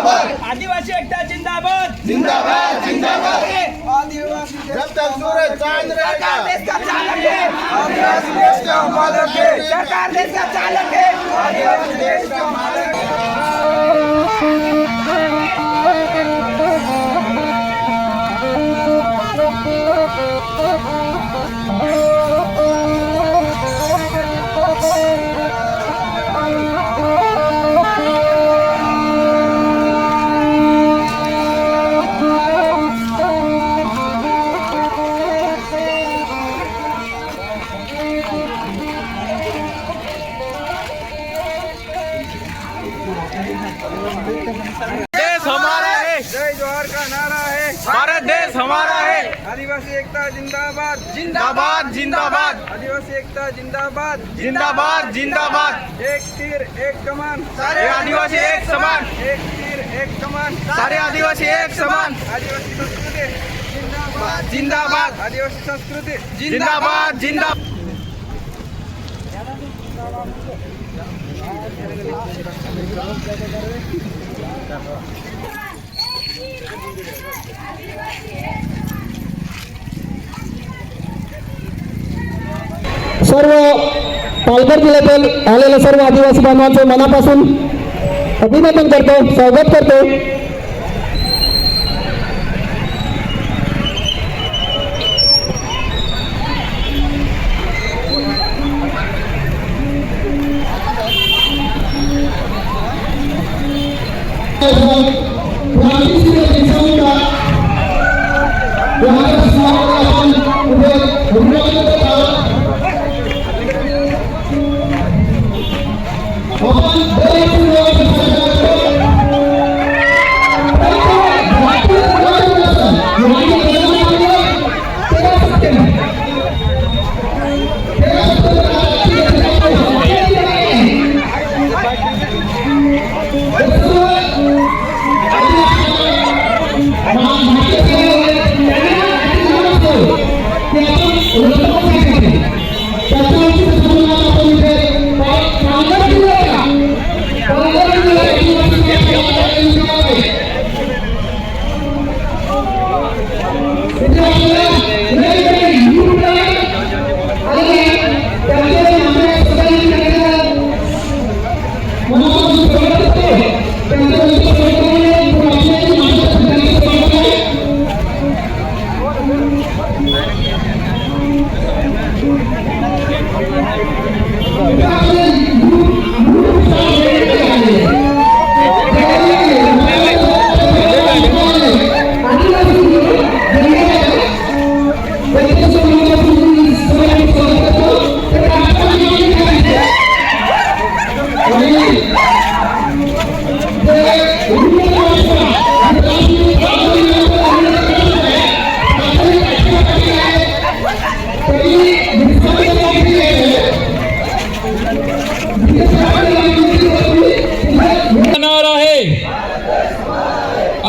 जिंदाबाद, आदिवासी एकता जिंदाबाद, जिंदाबाद, जिंदाबाद। आदिवासी जब तक सूरज चांद रहेगा, सरकार देश का चालक है, आदिवासी देश का मालक है। सरकार देश का चालक है, आदिवासी देश का मालक है। देश हमारा है, जय जोहर का नारा है, भारत देश हमारा है। आदिवासी एकता जिंदाबाद, जिंदाबाद, जिंदाबाद, आदिवासी एकता जिंदाबाद, जिंदाबाद, जिंदाबाद। एक तीर एक कमान, सारे आदिवासी एक समान, एक तीर एक कमान, सारे आदिवासी एक समान। आदिवासी संस्कृति जिंदाबाद, जिंदाबाद, आदिवासी संस्कृति जिंदाबाद, जिंदाबाद। सर्व पालघर जिल्ह्यातील आलेल्या सर्व आदिवासी बांधवांचे मनापासून अभिनंदन करतो, स्वागत करतो।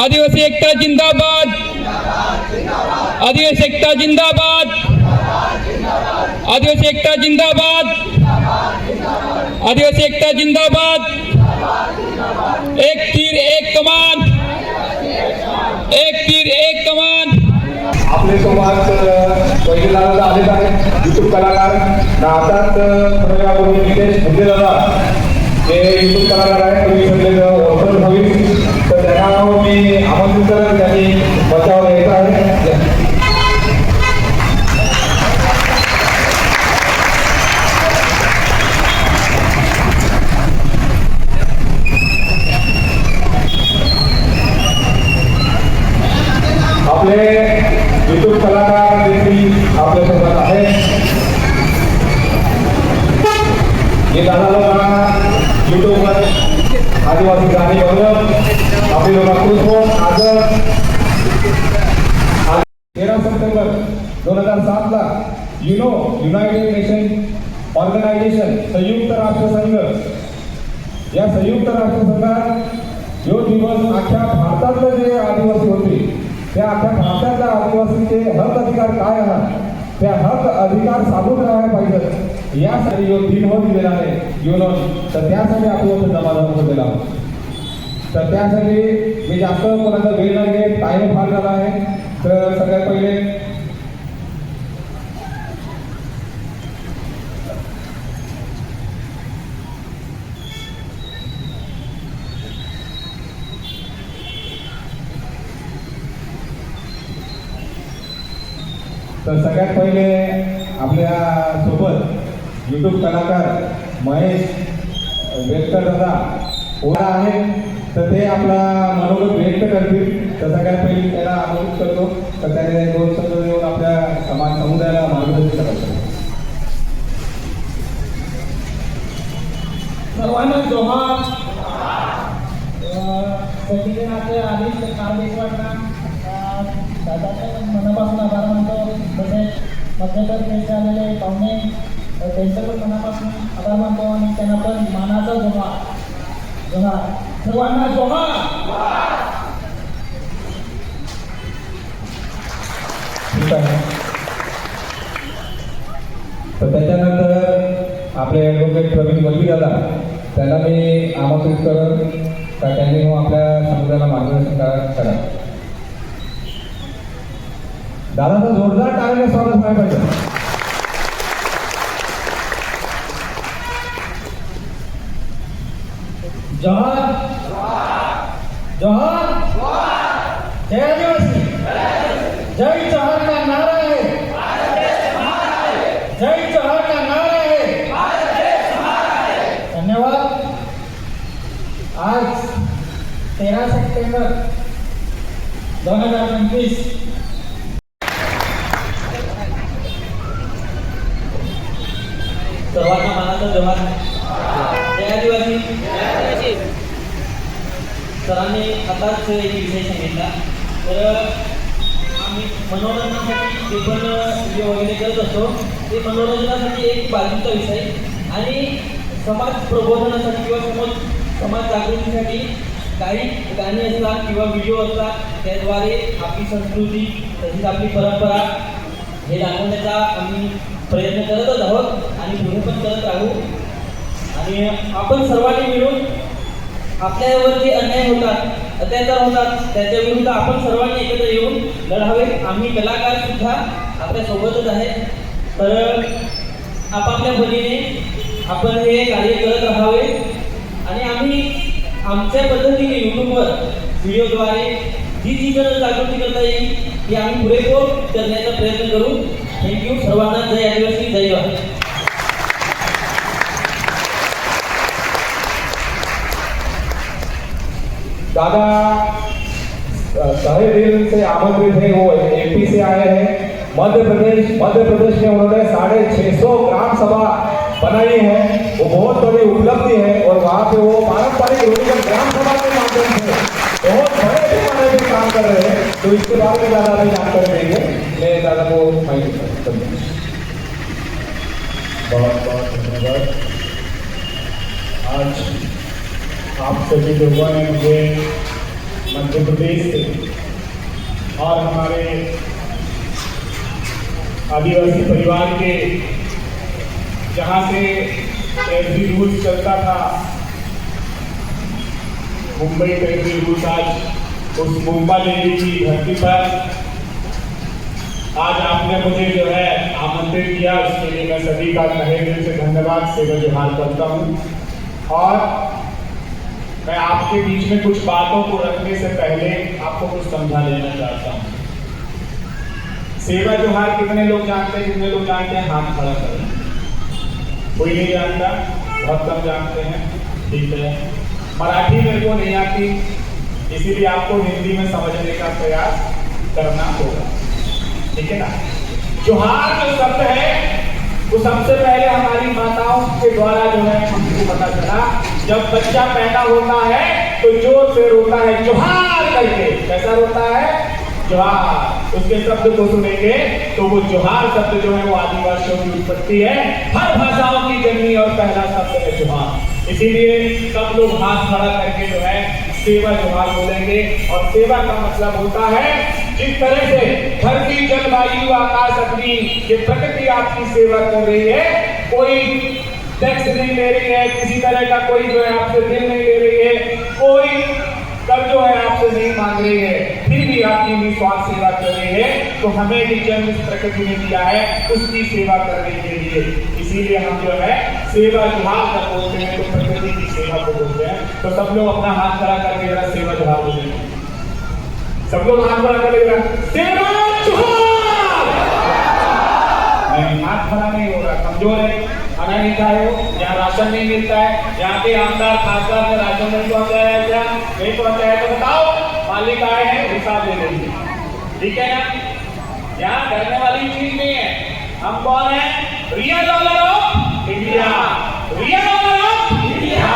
आदिवासी एकता जिंदाबाद, आदिवासी एकता जिंदाबाद, आदिवासी एकता जिंदाबाद, आदिवासी एकता जिंदाबाद। एक तीर एक कमान, एक तीर एक कमान। आपले सोबत पहिल्यांदा आलेला आहे युट्यूब कलाकार नातात यापूर्वी नितेश दादा हे युट्यूब कलाकार आहेत, तुम्ही सगळे ओळखत हवी तर त्यांना मी आमंत्रित करेन, त्यांनी बचाव घ्यायचा आहे। आपले युट्यूब कलाकार देखील आपल्या सोबत आहेत। हे दादा लोक युट्यूबवर आदिवासी गाणी बघत आपले लोक खुश होऊन आज 13 सप्टेंबर 2007 युनायटेड नेशन ऑर्गनायझेशन संयुक्त राष्ट्रसंघ या संयुक्त राष्ट्रसंघात यो दिवस अख्ख्या भारतातले जे आदिवासी होते त्या अख्ख्या भारतातल्या आदिवासींचे हक अधिकार काय आहे त्या हक अधिकार साधून राहायला पाहिजे यासाठी यो दिन हो दिलेला आहे युनो तर त्यासाठी आपण जमा दिला तर त्यासाठी मी जास्त कोणाचा वेळ नाही घेत, टाईम फार झाला आहे. तर सगळ्यात पहिले आपल्या सोबत यूट्यूब कलाकार महेश व्यक्त दादा ओळा आहे, तर ते आपला मनोगत व्यक्त करतील. तर सगळ्यात पहिले त्याला आमंत्रित करतो, तर त्याने 2 शब्द देऊन आपल्या समाज समुदायाला मार्गदर्शन करायचं. सर्वांना जोहार. सचिनाचे आधीच हार्दिक दादाच्या मनापासून आभार मानतो. तसेच मध्यंतर देश आलेले पाहुणे त्यांचं पण मनापासून आभार मानतो आणि त्यांना पण मानाचा जोहार. जोहार सर्वांना जोहार. ठीक आहे. तर त्याच्यानंतर आपले ॲडव्होकेट प्रवीण वल्ली दादा, त्यांना मी आमंत्रित करेन का त्यांनी आपल्या समुदायाला मार्गदर्शन करा. दादाचा जोरदार टाळ्याने स्वागत व्हायला पाहिजे. जोहार. जोहार. जय आदिवासी. जय जोहार का नारा है. जय जोहार का नारा है. धन्यवाद. आज 13 सप्टेंबर 2025 सर्वांना मानाचा जोहार. जय आदिवासी. सरांनी आताच एक विषय सांगितला. तर आम्ही मनोरंजनासाठी जे पण व्हिडिओ वगैरे करत असतो, ते मनोरंजनासाठी एक बाजूचा विषय आणि समाज प्रबोधनासाठी किंवा समाज जागृतीसाठी काही गाणी असतात किंवा व्हिडिओ असतात, त्याद्वारे आपली संस्कृती तसेच आपली परंपरा हे दाखवण्याचा आम्ही प्रयत्न करतच आहोत आणि पुढे पण करत राहू. आणि आपण सर्वांनी मिळून आपल्यावर जे अन्याय होतात, अत्याचार होतात, त्याच्या विरुद्ध आपण सर्वांनी एकत्र येऊन लढावे. आम्ही कलाकार सुद्धा आपल्या सोबतच आहेत. तर आपापल्या परीने आपण हे कार्य करत राहावे आणि आम्ही आमच्या पद्धतीने यूट्यूबवर व्हिडिओद्वारे जी जनजागृती करता येईल ती आम्ही पुरेपूर करण्याचा प्रयत्न करू. थँक्यू. सर्वांना जय आदिवासी. जय जवाहर. दादा तहे दिल से आमंत्रित है. वो एमपी से आए हैं, मध्य प्रदेश में उन्होंने 650 ग्राम सभा बनाई है. वो बहुत बड़ी उपलब्धि है और वहाँ पे वो पारंपरिक रूढ़िगत ग्राम सभा के माध्यम से बहुत बड़े पैमाने पे काम कर रहे हैं. तो इसके बारे में दादा भी जानकारी देंगे. मैं दादा को बहुत बहुत धन्यवाद. आज आप सभी लोगों ने मुझे मध्य प्रदेश से और हमारे आदिवासी परिवार के जहाँ से एफडी रूल्स चलता था, मुंबई का एफडी रूल्स, आज उस मुंबा देवी की धरती पर आज आपने मुझे जो है आमंत्रित किया, उसके लिए मैं सभी का तहे दिल से धन्यवाद सेवा जोहार करता हूँ. और मैं आपके बीच में कुछ बातों को रखने से पहले आपको कुछ समझा लेना चाहता हूँ. सेवा जोहार कितने लोग जानते हैं? कितने लोग जानते हैं? हाथ खड़ा करें. कोई नहीं जानता, बहुत कम जानते हैं. ठीक है. मराठी मेरे को नहीं आती, इसीलिए आपको हिंदी में समझने का प्रयास करना होगा. ठीक है ना. जोहार जो शब्द है वो सबसे पहले हमारी माताओं के द्वारा जो है हमको पता चला. जब बच्चा पैदा होता है तो जोर से रोता है जोहार करके. कैसा रोता है? जोहार. उसके शब्द को सुनेंगे तो वो जोहार शब्द जो है वो आदिवासियों की उत्पत्ति है. हर भाषाओं की जननी और पहला शब्द है जोहार. इसीलिए सब लोग हाथ खड़ा करके जो है सेवा जोहार बोलेंगे. और सेवा का मतलब होता है जिस तरह से धरती, जलवायु, आकाश, अग्नि, ये प्रकृति आपकी सेवा कर रही है. कोई टैक्स नहीं ले रही है, किसी तरह का कोई जो है आपसे बिल नहीं ले रही है, कोई कर जो है आपसे नहीं मांग रही है, फिर भी आपकी निस्वार्थ सेवा कर रही है, तो हमें भी जन्म इस प्रकृति ने दिया है उसकी सेवा करने के लिए। इसीलिए हम जो है सेवा जुहार कर बोलते हैं, तो प्रकृति की सेवा को बोलते हैं। तो सब लोग अपना हाथ खड़ा करके जरा सेवा जुहार बोलेंगे। सब लोग हाथ खड़ा करेगा, सेवा जुहार। नहीं, हाथ खड़ा नहीं हो रहा, कमजोर है, खाना नहीं खाए हो, यहाँ राशन नहीं मिलता है, यहाँ के आमदार खासदार ने राशन नहीं पहुंचाया है, क्या नहीं पहुंचाया तो बताओ, मालिक आए हैं हिसाब ले लेंगे, ठीक है ना। यहाँ करने वाली चीज नहीं है। हम कौन है? Real dollar of India, real dollar of India.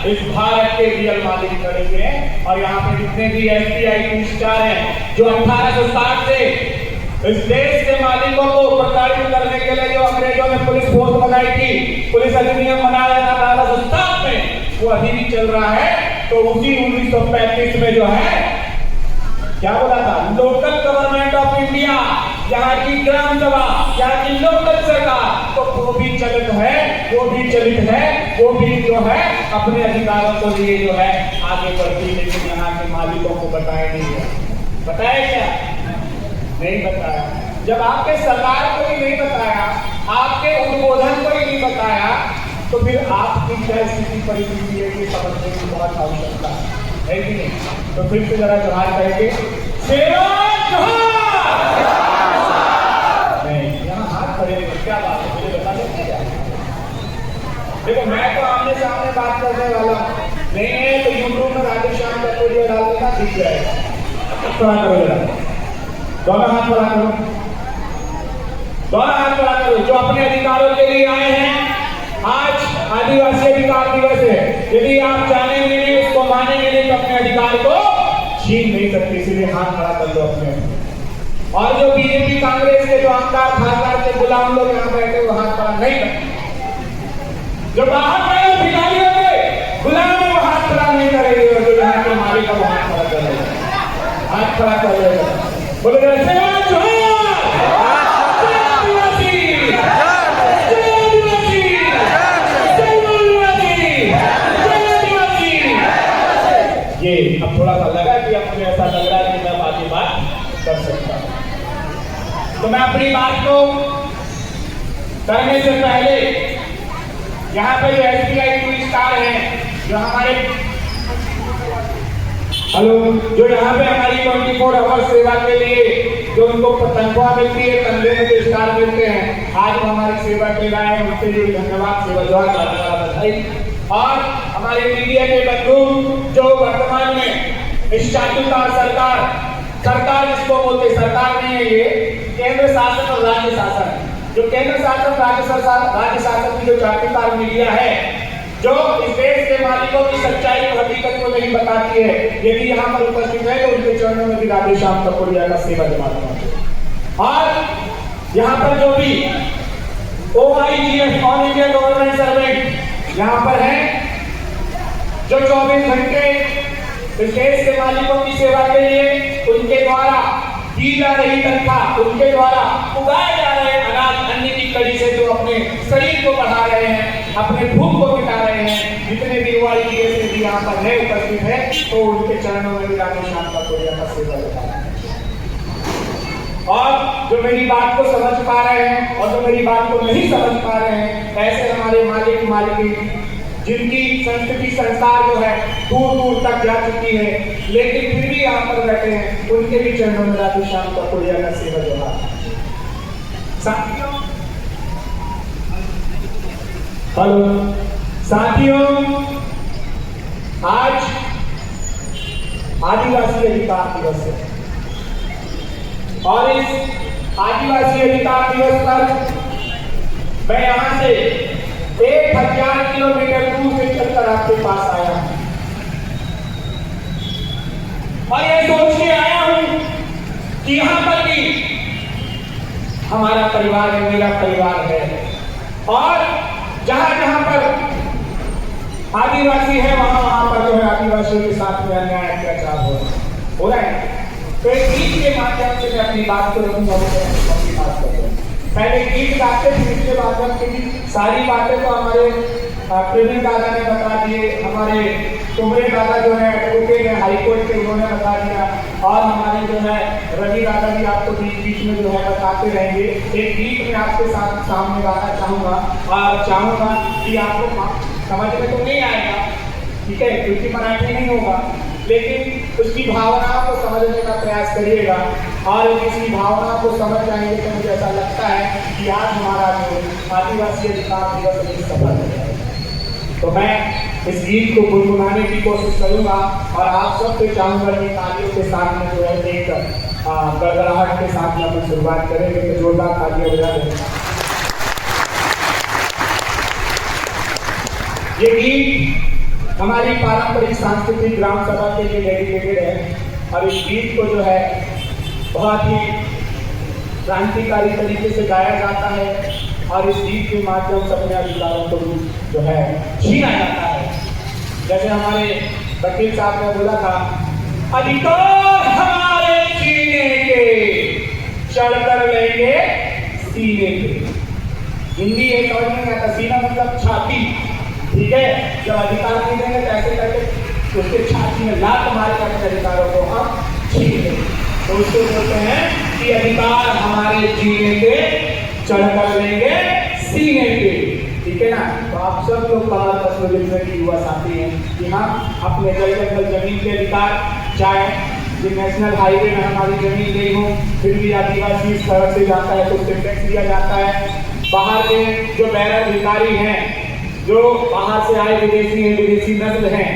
इस भारत के रियल मालिक करेंगे। और यहाँ पे जितने भी SBI 2 स्टार हैं, जो 1860 से इस देश के मालिकों को प्रताड़ित करने के लिए जो अंग्रेजों ने पुलिस फोर्स बनाई थी, पुलिस अधिनियम बनाया था 1860 में, वो अभी भी चल रहा है। तो उसी 1935 में जो है क्या बोला था, लोकल गवर्नमेंट ऑफ इंडिया, यहाँ की ग्राम सभा, यहाँ की लोकल सरकार, तो वो भी चलित है, वो भी चलित है, वो भी जो है अपने अधिकारों को लिए जो है आगे बढ़ती, लेकिन यहाँ के मालिकों को बताया नहीं है। बताया क्या? नहीं बताया। जब आपके सरकार को ही नहीं बताया, आपके उद्बोधन को ही नहीं बताया, तो फिर आपकी क्या स्थिति परिस्थिति है ये समझने की बहुत आवश्यकता है कि नहीं। तो फिर से जरा जोहार करेंगे, सेवा जोहार। नहीं, यहाँ हाथ खड़े हैं, क्या बात है मुझे बता दें क्या? देखो मैं तो आमने सामने बात करने वाला नहीं है, तो यूट्यूब में राधेश्याम का वीडियो डाल देना, दिख जाएगा। थोड़ा करो जरा, दोनों हाथ खड़ा करो, दोनों हाथ खड़ा करो। जो अपने अधिकारों के लिए आए हैं, आज आदिवासी अधिकार दिवस है, यदि आप जानेंगे नहीं, उसको मानेंगे नहीं, तो अपने अधिकार को छीन नहीं सकते, इसलिए हाथ खड़ा कर लो अपने। और जो बीजेपी कांग्रेस के जो आमदार खासदार के गुलाम लोग यहाँ बैठे वो हाथ खड़ा नहीं करते। जो बाहर गए भिखारी होंगे, गुलाम है, वो हाथ खड़ा नहीं करेंगे, और जो यहाँ के मालिक का वो हाथ खड़ा करेगा, हाथ खड़ा कर लेगा। बोले सेवा जोहार। ये अब थोड़ा सा लगा कि अब मुझे ऐसा लग रहा है कि मैं बाकी बात कर सकता हूं। तो मैं अपनी बात को करने से पहले यहाँ पे जो SBI 2 स्टार हैं, जो हमारे जो यहाँ पे हमारी 24 आवर सेवा के लिए जो उनको तनख्वाह मिलती है, तनख्वाह में जो स्टार मिलते हैं, आज वो हमारी सेवा के रहे हैं, उनके लिए धन्यवाद, सेवा जोहार बधाई। और हमारे मीडिया के बंधु जो वर्तमान में स्टैट्यूटरी सरकार जिसको बोलते, सरकार नहीं है ये, केंद्र शासन और राज्य शासन, जो केंद्र शासन राज्य शासन की जो स्टैट्यूटरी मीडिया है, जो इस देश के मालिकों की सच्चाई और हकीकत को नहीं बताती है, यदि यहाँ पर उपस्थित है तो उनके चरणों में भी राधेश्याम कपुरिया का सेवा जमा। और यहाँ पर जो भी OIGS all India government servant यहाँ पर है, जो 24 घंटे इस देश के मालिकों की सेवा के लिए उनके द्वारा दी जा रही तनख्वाह, उनके द्वारा उगाए जा रहे अनाज अन्न की कड़ी से जो अपने शरीर को बढ़ा रहे हैं, अपने भूख को मिटा रहे हैं, जितने भी OIGS भी यहाँ पर है उपस्थित है, तो उनके चरणों में भी राधेश्याम कपुरिया का सेवा लगा। और जो मेरी बात को समझ पा रहे हैं और जो मेरी बात को नहीं समझ पा रहे हैं, ऐसे हमारे मालिक जिनकी संस्कृति संस्कार जो है दूर दूर तक जा चुकी है, लेकिन फिर भी यहाँ पर बैठे हैं, उनके भी चरणों में राधेश्याम कपुरिया का सेवा जोहार। साथियों, आज आदिवासी अधिकार दिवस है, और इस आदिवासी अधिकार दिवस पर मैं यहाँ से 1000 किलोमीटर दूर से चलकर आपके पास आया हूं, और ये सोच के आया हूं कि यहाँ पर भी हमारा परिवार है, मेरा परिवार है, और जहां जहां पर आदिवासी है वहां पर जो है आदिवासियों के साथ में अन्याय अत्याचार हो रहा है। तो एक गीत के माध्यम से मैं अपनी बात को रखूंगा, अपनी बात करते हैं। पहले गीत गाते थे, इसके माध्यम से सारी बातें तो हमारे प्रेमी दादा ने बता दिए, हमारे तुम्हारे दादा जो है एडवोकेट है हाई कोर्ट के, उन्होंने बता दिया। और हमारे जो है रवि दादा भी आपको बीच में जो है बताते रहेंगे। एक गीत में आपके साथ सामने गाना चाहूँगा और चाहूँगा कि आपको समझ में तो नहीं आएगा, ठीक है, क्योंकि मराठी नहीं होगा, लेकिन उसकी भावनाओं को समझने का प्रयास करिएगा। और इसकी भावनाओं को समझ जाएंगे तो मुझे ऐसा लगता है कि आज हमारा जो आदिवासी अधिकार दिवस सफल है। तो मैं इस गीत को गुनगुनाने की कोशिश करूंगा और आप सबसे चाहूंगा कि तालियों के साथ में जो है एक गड़गड़ाहट के साथ में अपन शुरुआत करेंगे। तो जोरदार तालियां बजा दें। ये गीत हमारी पारंपरिक सांस्कृतिक ग्राम सभा के लिए डेडिकेटेड है और इस गीत को जो है बहुत ही क्रांतिकारी तरीके से गाया जाता है और इस गीत के माध्यम से अपने अधिकारों को जो है छीना जाता है। जैसे हमारे वकील साहब ने बोला था, अधिकार हमारे जीने के, चढ़कर लेंगे सीने पे। हिंदी है समझ में आता, सीना मतलब छाती, ठीक है। जब अधिकार नहीं देंगे तो ऐसे करके उसके छाती में लात मार कर अपने अधिकारों को हम छीन लेंगे। तो उसको बोलते हैं कि अधिकार हमारे जीने पे, चढ़कर लेंगे सीने पे, ठीक है ना। तो आप सब लोग कमर कसम जितने भी युवा साथी हैं कि हम अपने जंगल जमीन के अधिकार, चाहे जो नेशनल हाईवे में हमारी जमीन नहीं हो फिर भी आदिवासी इस तरह से जाता है तो उससे टैक्स दिया जाता है। बाहर के जो बैरक अधिकारी हैं, जो बाहर से आए विदेशी हैं, विदेशी नस्ल हैं,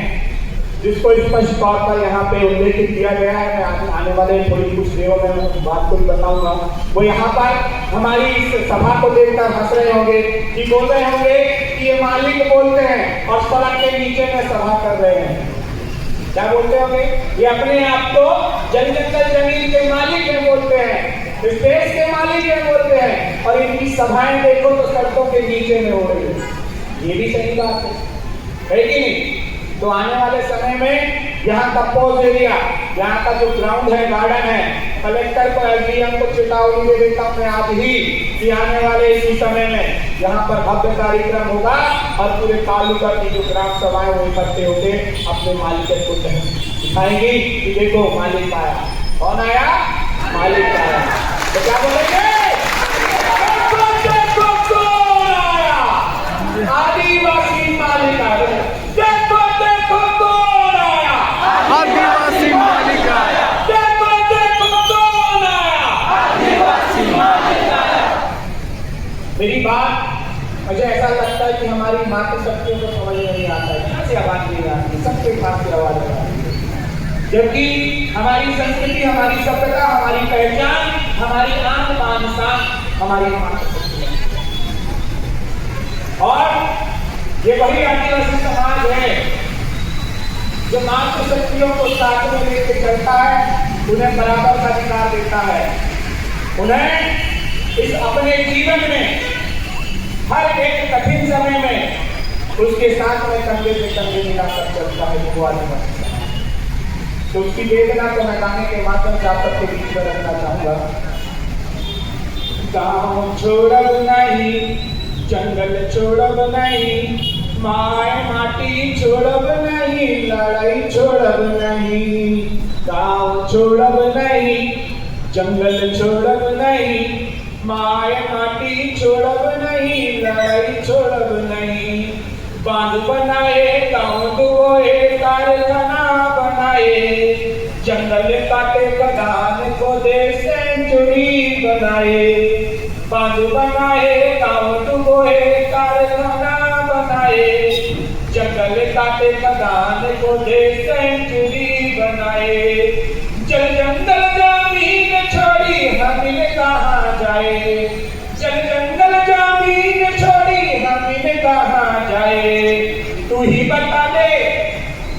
जिसको स्पष्ट तौर पर यहाँ पे उल्लेखित किया गया है, मैं आने वाले थोड़ी कुछ देरों में बात को बताऊंगा। वो यहाँ पर हमारी इस सभा को देखकर हंस रहे होंगे कि बोल रहे होंगे कि ये मालिक बोलते हैं और सड़क के नीचे में सभा कर रहे हैं। क्या बोलते होंगे? ये अपने आप को जंगल जमीन के मालिक है बोलते हैं, इस देश के मालिक है बोलते हैं, और इनकी सभाएं देखो तो सड़कों के नीचे में हो रही है। ये भी सही बात है कि नहीं? तो आने वाले समय में यहाँ का पोज एरिया, यहाँ का जो ग्राउंड है, गार्डन है, कलेक्टर को, एसडीएम को चेतावनी दे देता हूँ मैं आज ही कि आने वाले इसी समय में यहाँ पर भव्य कार्यक्रम होगा और पूरे तालुका की जो ग्राम सभाएं वो इकट्ठे होकर अपने मालिक को दिखाएंगी कि देखो मालिक आया। कौन आया? मालिक आया। तो क्या बोलेंगे? आदिवासी मालिक आया। देखो देखो कौन आया? आदिवासी मालिक आया। देखो देखो कौन आया? आदिवासी मालिक आया। मेरी बात मुझे ऐसा लगता है कि हमारी मातृशक्तियों को समझ में नहीं आता है, कहाँ से आवाज नहीं आती, सबके पास से आवाज आती है। जबकि हमारी संस्कृति, हमारी सभ्यता, हमारी पहचान, हमारी आन बान शान हमारी मातृशक्ति है। और ये वही आदिवासी समाज है जो मातृशक्तियों को साथ में लेकर चलता है, उन्हें बराबर का अधिकार देता है, उन्हें इस अपने जीवन में हर एक कठिन समय में उसके साथ में कंधे से कंधे मिलाकर चलता है वो आदिवासी समाज। तो उसकी वेदना को मैं गाने के माध्यम से आप सबके बीच में रखना चाहूंगा। गाँव छोड़ब नहीं, जंगल छोड़ब नहीं, माय माटी छोड़ब नहीं, लड़ाई छोड़ब नहीं। गाँव छोड़ब नहीं, जंगल छोड़ब नहीं, माय माटी छोड़ब नहीं, लड़ाई छोड़ब नहीं। बांध बनाए, गाँव दुबोए, कारखाना बनाए, जंगल काटे खदान को दे सेंचुरी बनाए। बांध बनाए, गाँव डुबोए, कारखाना बनाए, जंगल काटे खदान को दे सेंचुरी बनाए। जल जंगल जमीन छोड़ी हमें कहाँ जाए, जल जंगल जमीन छोड़ी हमें कहाँ जाए। तू ही बता दे,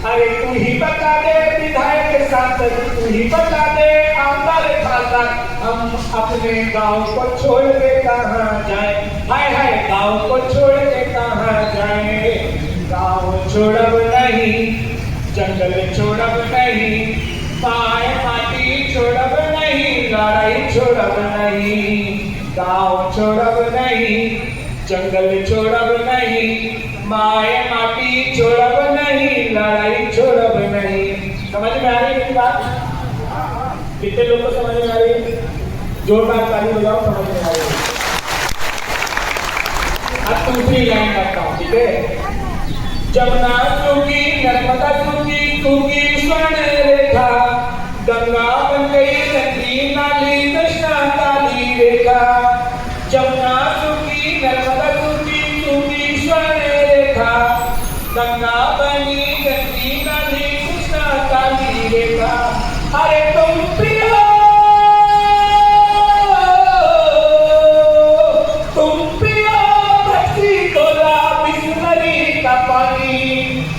अरे तू ही बता दे विधायक के साथ, तू ही बता दे आमदार खासा, हम अपने गांव को छोड़ के कहाँ जाए। हाय हाय गांव को छोड़ के कहाँ जाए। गांव छोड़ब नहीं, जंगल छोड़ब नहीं, माय माटी छोड़ब नहीं, लड़ाई छोड़ब नहीं। गांव छोड़ब नहीं, जंगल छोड़ब नहीं, माए माटी छोड़ब नहीं, लड़ाई छोड़ब नहीं। समझ में आ रही है मेरी बात? कितने लोग को समझ में आ रही है? जोरदार ताली बजाओ, समझ में आ रही है। अब दूसरी लाइन करता हूँ, ठीक है? जमुना सूखी, नर्मदा सूखी, सूखी स्वर्ण रेखा, गंगा बन गई नदी नाली, कृष्णा काली रेखा। जमुना सूखी, नर्मदा सूखी, सूखी स्वर्ण रेखा, गंगा बनी नदी नाली, कृष्णा काली रेखा। अरे तुम पियो, तुम पियो भक्ति कोला बिस्लरी का पानी।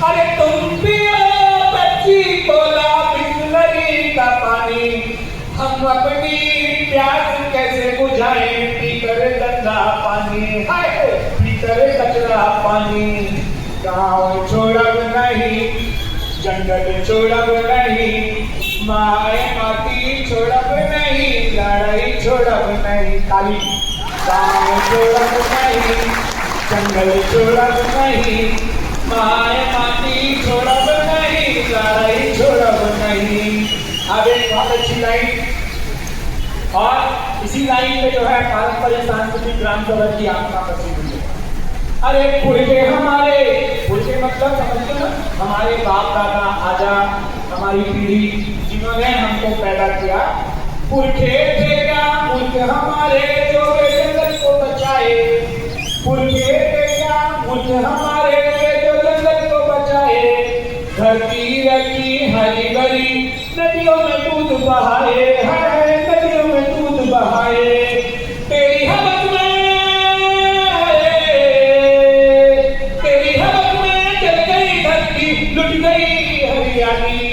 अरे तुम पियो भक्ति कोला बिस्लरी का पानी। हम अपनी प्यास कैसे बुझाएं पीकर गंदा पानी, हाय पीकर कचरा पानी। गाँव छोड़ब नहीं, जंगल छोड़ब नहीं, माए माटी छोड़ब नहीं, लड़ाई छोड़ब नहीं। काली गाँव छोड़ब नहीं, जंगल छोड़ब नहीं, माए माटी छोड़ब नहीं, लड़ाई छोड़ब नहीं। अब एक बहुत अच्छी लाइन, और इसी लाइन में जो है पारंपरिक सांस्कृतिक ग्राम सभा की आपका प्रसिद्ध है। अरे पुरखे हमारे, पुरखे मतलब समझते ना, हमारे बाप दादा आजा, हमारी पीढ़ी जिन्होंने हमको पैदा किया, पुरखे थे क्या पुरखे हमारे जो जंगल को बचाए। पुरखे थे क्या पुरखे हमारे जो जंगल को बचाए। धरती रखी हरी भरी, नदियों में दूध बहाए, है नदियों में दूध बहाए। तेरी हवस में, तेरी हवस में जल गई धरती, लुट गई हरियाली।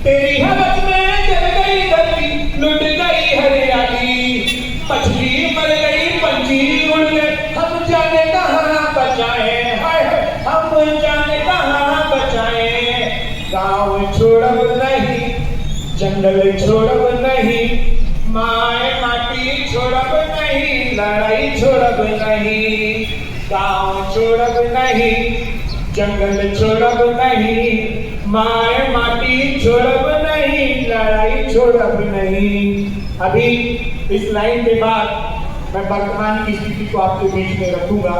तेरी हवस में जल गई धरती, लुट गई हरियाली। मछली मर गई, पंछी उड़ गए, हम जाने कहाँ बचाए, हाय हम जाने कहाँ बचाए। गाँव छोड़ब नहीं, जंगल छोड़ब नहीं, माए माटी छोड़ब नहीं, लड़ाई छोड़ब नहीं। गाँव छोड़ब नहीं, जंगल छोड़ब नहीं, माए माटी छोड़ब नहीं, लड़ाई छोड़ब नहीं। अभी इस लाइन के बाद मैं वर्तमान की स्थिति को आपके बीच में रखूंगा।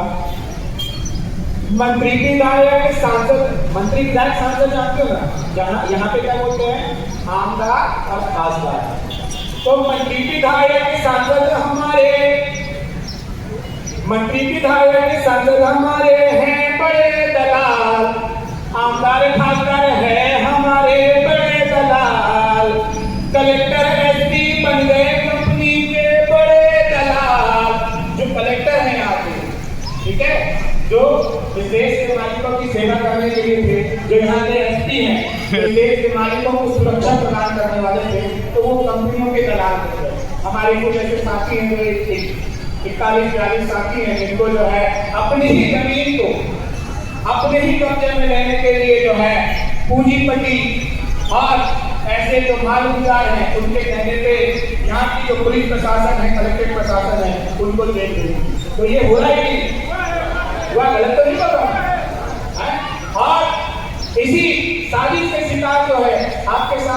मंत्री विधायक सांसद, मंत्री विधायक सांसद जानते हो ना, जहाँ यहाँ पे क्या बोलते हैं, आमदार और खासदार। तो मंत्री विधायक सांसद हमारे, मंत्री विधायक सांसद हमारे हैं बड़े दलाल। आमदार खासदार है हमारे बड़े दलाल। कलेक्टर एसपी बन गए कंपनी के बड़े दलाल। जो कलेक्टर हैं यहाँ पे, ठीक है, जो इस देश के नागरिकों की सेवा करने के लिए थे, जो यहाँ के एसपी हैं, इस देश के नागरिकों को सुरक्षा प्रदान करने वाले थे, तो वो कंपनियों के दलाल बन गए। हमारे कुछ ऐसे साथी हैं जो 41-42 साथी हैं जिनको जो है अपनी ही जमीन को अपने ही कब्जे में लेने के लिए जो है पूंजीपति और ऐसे जो मालूमदार हैं उनके कहने पे यहाँ की जो पुलिस प्रशासन है, कलेक्ट्रेट प्रशासन है, उनको दे देंगे। तो ये हो रहा है कि वह गलत तो नहीं कर रहा है। और इसी साजिश के शिकार जो है आपके सामने